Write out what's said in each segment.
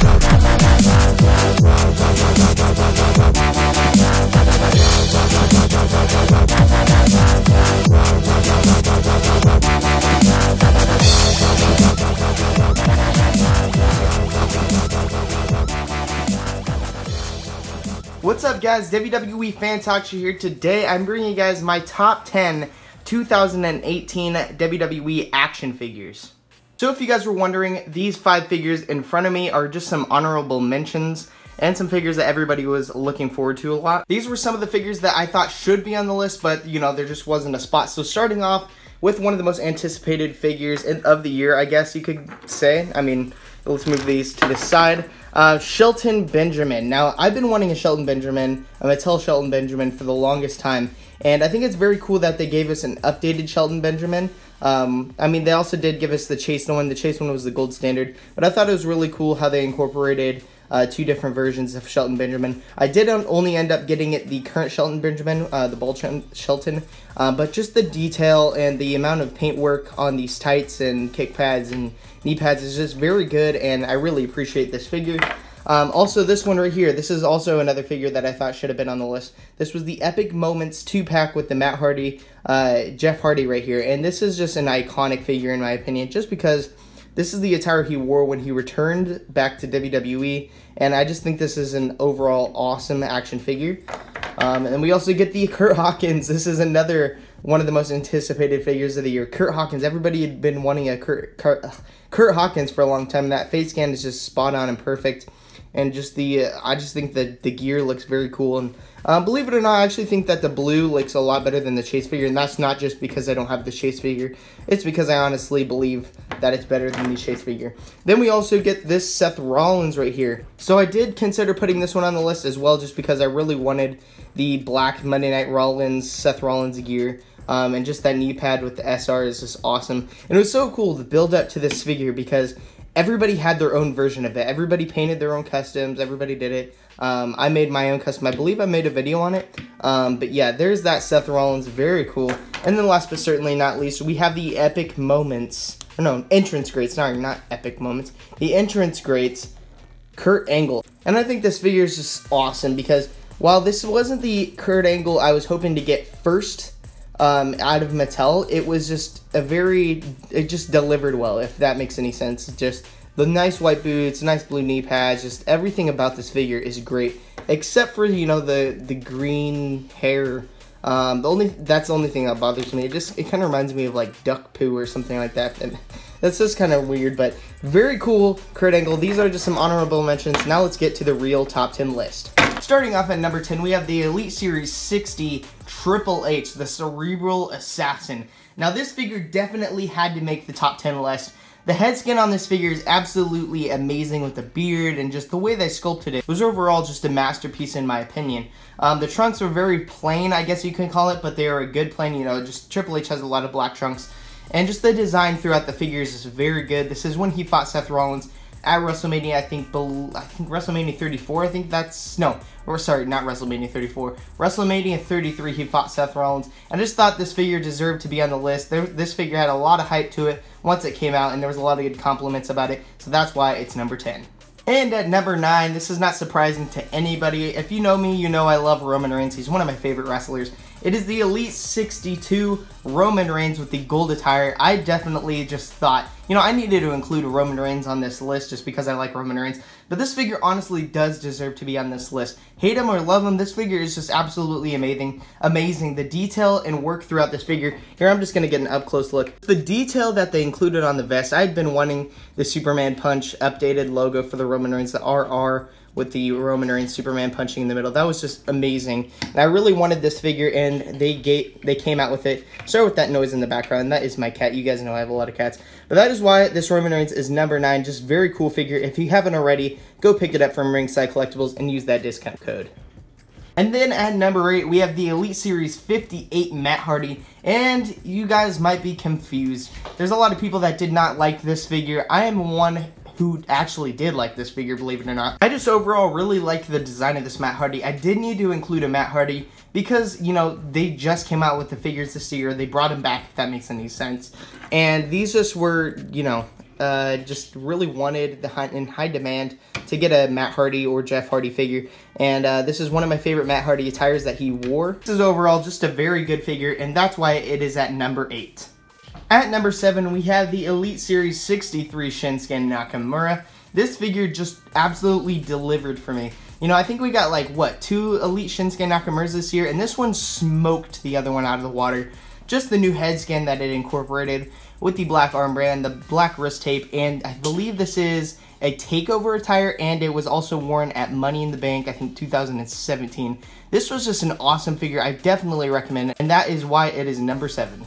What's up, guys? WWE Fan Talkshow here. Today I'm bringing you guys my top 10 2018 WWE action figures. So if you guys were wondering, these 5 figures in front of me are just some honorable mentions and some figures that everybody was looking forward to a lot. These were some of the figures that I thought should be on the list, but you know, there just wasn't a spot. So starting off with one of the most anticipated figures of the year, I guess you could say. I mean, let's move these to the side. Shelton Benjamin. Now, I've been wanting a Shelton Benjamin, a Mattel Shelton Benjamin, for the longest time, and I think it's very cool that they gave us an updated Shelton Benjamin. I mean, they also did give us the Chase one. The Chase one was the gold standard, but I thought it was really cool how they incorporated 2 different versions of Shelton Benjamin. I did only end up getting it the current Shelton Benjamin, the bald Shelton, but just the detail and the amount of paintwork on these tights and kick pads and knee pads is just very good, and I really appreciate this figure. Also, this one right here, this is also another figure that I thought should have been on the list. This was the Epic Moments 2-pack with the Matt Hardy, Jeff Hardy right here, and this is just an iconic figure in my opinion, just because this is the attire he wore when he returned back to WWE, and I just think this is an overall awesome action figure. And we also get the Kurt Hawkins. This is another one of the most anticipated figures of the year. Kurt Hawkins. Everybody had been wanting a Kurt Hawkins for a long time. That face scan is just spot on and perfect. And just I just think that the gear looks very cool. And believe it or not, I actually think that the blue looks a lot better than the Chase figure. And that's not just because I don't have the Chase figure. It's because I honestly believe that it's better than the Chase figure. Then we also get this Seth Rollins right here. So I did consider putting this one on the list as well, just because I really wanted the black Monday Night Rollins, Seth Rollins gear. And just that knee pad with the SR is just awesome. And it was so cool to build up to this figure because everybody had their own version of it. Everybody painted their own customs. Everybody did it. I made my own custom. I believe I made a video on it. But yeah, there's that Seth Rollins. Very cool. And then last but certainly not least, we have the Epic Moments. No, Entrance Greats. Sorry, not Epic Moments. The Entrance Greats, Kurt Angle. And I think this figure is just awesome because while this wasn't the Kurt Angle I was hoping to get first out of Mattel, it was just it just delivered well, if that makes any sense. Just the nice white boots, nice blue knee pads, just everything about this figure is great, except for, you know, the green hair. That's the only thing that bothers me. It kind of reminds me of like duck poo or something like that. And that's just kind of weird, but very cool Kurt Angle. These are just some honorable mentions. Now let's get to the real top 10 list. Starting off at number 10, we have the Elite Series 60 Triple H, the Cerebral Assassin. Now this figure definitely had to make the top 10 list. The head skin on this figure is absolutely amazing with the beard and just the way they sculpted it. It was overall just a masterpiece in my opinion. The trunks were very plain, I guess you can call it, but they are a good plain, you know, just Triple H has a lot of black trunks. And just the design throughout the figures is very good. This is when he fought Seth Rollins at WrestleMania, I think WrestleMania 34, I think that's, no, or sorry, not WrestleMania 34, WrestleMania 33, he fought Seth Rollins. I just thought this figure deserved to be on the list. This figure had a lot of hype to it once it came out, and there was a lot of good compliments about it, so that's why it's number 10. And at number 9, this is not surprising to anybody. If you know me, you know I love Roman Reigns. He's one of my favorite wrestlers. It is the Elite 62 Roman Reigns with the gold attire. I definitely just thought, you know, I needed to include Roman Reigns on this list just because I like Roman Reigns. But this figure honestly does deserve to be on this list. Hate him or love him, this figure is just absolutely amazing. The detail and work throughout this figure. Here, I'm just going to get an up-close look. The detail that they included on the vest, I had been wanting the Superman Punch updated logo for the Roman Reigns, the RR, with the Roman Reigns Superman punching in the middle. That was just amazing. And I really wanted this figure, and they came out with it. Sorry with that noise in the background. That is my cat. You guys know I have a lot of cats. But that is why this Roman Reigns is number 9. Just very cool figure. If you haven't already, go pick it up from Ringside Collectibles and use that discount code. And then at number 8, we have the Elite Series 58 Matt Hardy. And you guys might be confused. There's a lot of people that did not like this figure. I am one who actually did like this figure, believe it or not. I just overall really liked the design of this Matt Hardy. I did need to include a Matt Hardy because, you know, they just came out with the figures this year. They brought him back, if that makes any sense. And these just were, you know, just really wanted in high demand to get a Matt Hardy or Jeff Hardy figure, and this is one of my favorite Matt Hardy attires that he wore. This is overall just a very good figure, and that's why it is at number 8. At number 7, we have the Elite Series 63 Shinsuke Nakamura. This figure just absolutely delivered for me. You know, I think we got like, what, 2 Elite Shinsuke Nakamuras this year, and this one smoked the other one out of the water. Just the new head scan that it incorporated with the black armband, the black wrist tape, and I believe this is a takeover attire, and it was also worn at Money in the Bank, I think 2017. This was just an awesome figure. I definitely recommend it, and that is why it is number 7.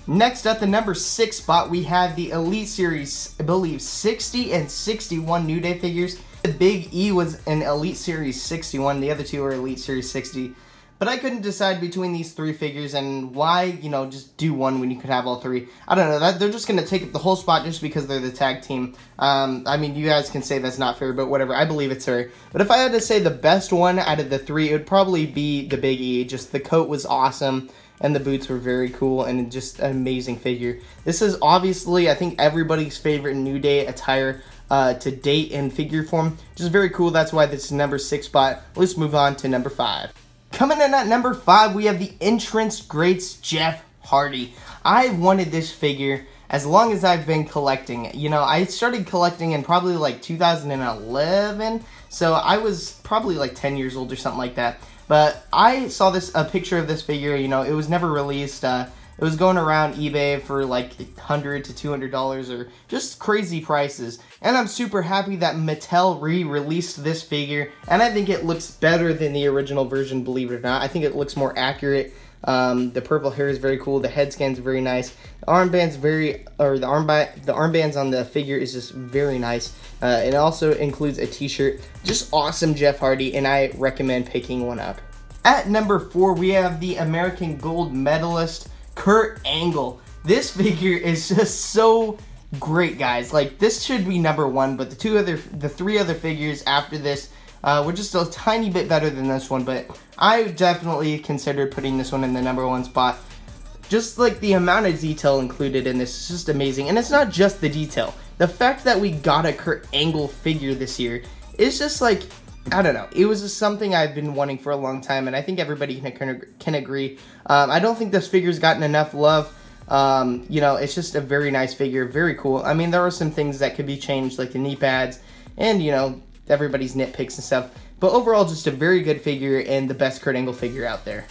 Next up, the number 6 spot, we have the Elite Series, I believe, 60 and 61 New Day figures. The Big E was an Elite Series 61, the other 2 are Elite Series 60. But I couldn't decide between these 3 figures, and why, you know, just do one when you could have all 3. I don't know, they're just going to take up the whole spot just because they're the tag team. I mean, you guys can say that's not fair, but whatever, I believe it's fair. But if I had to say the best one out of the 3, it would probably be the Big E. Just the coat was awesome, and the boots were very cool, and just an amazing figure. This is obviously, I think, everybody's favorite New Day attire to date in figure form. Just very cool, that's why this is number 6 spot. Let's move on to number 5. Coming in at number 5, we have the Entrance Greats Jeff Hardy. I've wanted this figure as long as I've been collecting. You know, I started collecting in probably like 2011, so I was probably like 10 years old or something like that. But I saw a picture of this figure. You know, it was never released. It was going around eBay for like $100 to $200 or just crazy prices. And I'm super happy that Mattel re-released this figure. And I think it looks better than the original version, believe it or not. I think it looks more accurate. The purple hair is very cool. The head scan's very nice. The armband's the armbands on the figure is just very nice. It also includes a t-shirt. Just awesome Jeff Hardy, and I recommend picking one up. At number 4, we have the American gold medalist Kurt Angle. This figure is just so great, guys. Like, this should be number 1, but the 3 other figures after this were just a tiny bit better than this one, but I definitely considered putting this one in the number 1 spot. Just like the amount of detail included in this is just amazing, and it's not just the detail. The fact that we got a Kurt Angle figure this year is just like, I don't know. It was just something I've been wanting for a long time, and I think everybody can agree. I don't think this figure's gotten enough love. You know, it's just a very nice figure, very cool. I mean, there are some things that could be changed, like the knee pads, and, you know, everybody's nitpicks and stuff. But overall, just a very good figure, and the best Kurt Angle figure out there.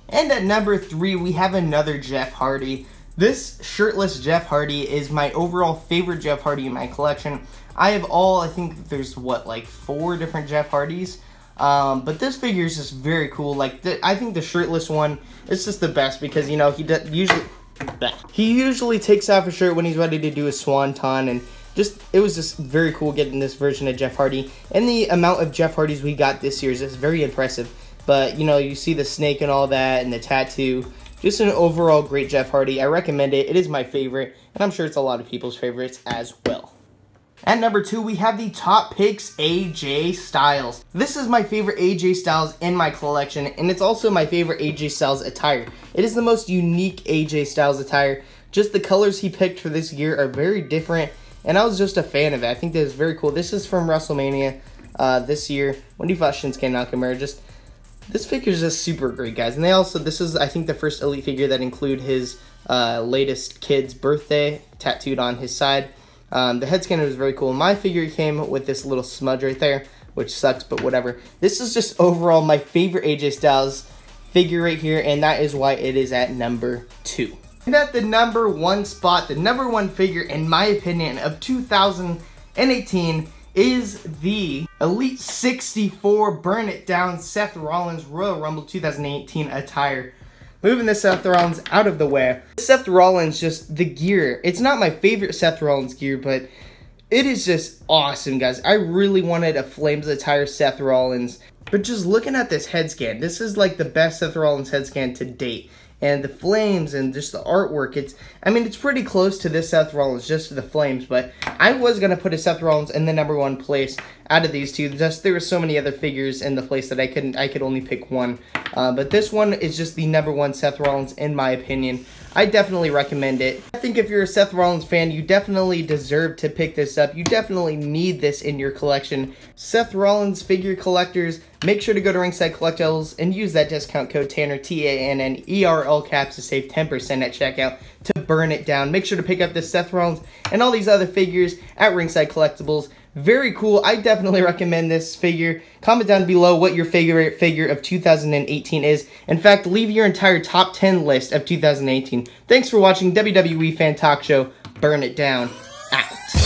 And at number 3, we have another Jeff Hardy. This shirtless Jeff Hardy is my overall favorite Jeff Hardy in my collection. I have I think there's, what, like 4 different Jeff Hardys. But this figure is just very cool. Like, I think the shirtless one is just the best because, you know, he usually takes off his shirt when he's ready to do a swanton, and it was just very cool getting this version of Jeff Hardy. And the amount of Jeff Hardys we got this year is just very impressive. But, you know, you see the snake and all that, and the tattoo. Just an overall great Jeff Hardy. I recommend it. It is my favorite, and I'm sure it's a lot of people's favorites as well. At number 2, we have the Top Picks AJ Styles. This is my favorite AJ Styles in my collection, and it's also my favorite AJ Styles attire. It is the most unique AJ Styles attire. Just the colors he picked for this year are very different, and I was just a fan of it. I think that is very cool. This is from WrestleMania this year when he fought Shinsuke Nakamura. This figure is just super great, guys. And this is, I think, the first Elite figure that include his latest kid's birthday tattooed on his side. The head scanner was very cool. My figure came with this little smudge right there, which sucks, but whatever. This is just overall my favorite AJ Styles figure right here, and that is why it is at number 2. And at the number 1 spot, the number 1 figure, in my opinion, of 2018 is the Elite 64 Burn It Down Seth Rollins Royal Rumble 2018 attire. Moving the Seth Rollins out of the way. Seth Rollins, just the gear. It's not my favorite Seth Rollins gear, but it is just awesome, guys. I really wanted a Flames attire Seth Rollins. But just looking at this head scan, this is like the best Seth Rollins head scan to date. And the flames and just the artwork, it's pretty close to this Seth Rollins, just the flames. But I was going to put a Seth Rollins in the number 1 place out of these two. Just there were so many other figures in the place that I could only pick one. But this one is just the number 1 Seth Rollins in my opinion. I definitely recommend it. I think if you're a Seth Rollins fan, you definitely deserve to pick this up. You definitely need this in your collection. Seth Rollins figure collectors, make sure to go to Ringside Collectibles and use that discount code Tanner, TANNER, all caps, to save 10% at checkout to burn it down. Make sure to pick up this Seth Rollins and all these other figures at Ringside Collectibles. Very cool. I definitely recommend this figure. Comment down below what your favorite figure of 2018 is. In fact, leave your entire top 10 list of 2018. Thanks for watching WWE Fan Talk Show. Burn it down. Out.